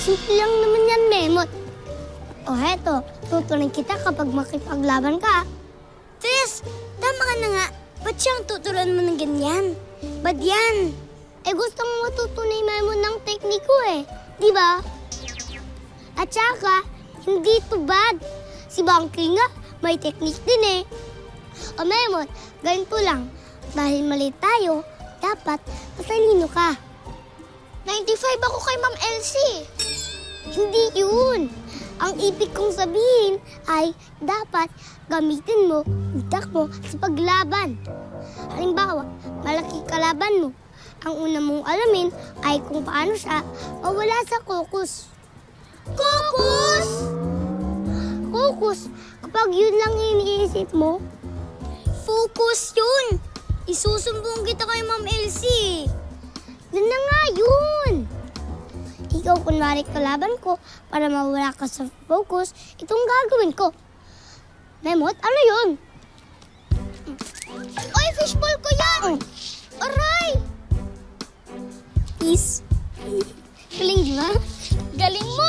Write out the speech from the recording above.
Simple lang naman yan, Memot. O heto, tutunan kita kapag makipaglaban ka. Tess, tama ka na nga. Ba't siyang tuturuan mo ng ganyan? Ba't yan? Eh gusto mo matutunay, Memot, ng teknik ko eh. Di ba? At saka, hindi to bad. Si Bangkay nga, may teknik din eh. O Memot, ganito lang. Dahil mali tayo, dapat matalino ka. 95 ako kay Ma'am Elsie. Hindi yun. Ang ibig kong sabihin ay dapat gamitin mo utak mo sa paglaban. Halimbawa, malaki kalaban mo. Ang una mong alamin ay kung paano siya mawala sa focus. Focus! Focus, kapag yun lang iniisip mo, Focus yun! Isusumbong kita kay Ma'am Elsie. yun na nga yun. Ikaw kunwari kalaban ko para mawala ka sa focus, itong gagawin ko. Memot, ano yun? Oy, fishball ko yan! Aray! Is. Galing di ba? Galing mo!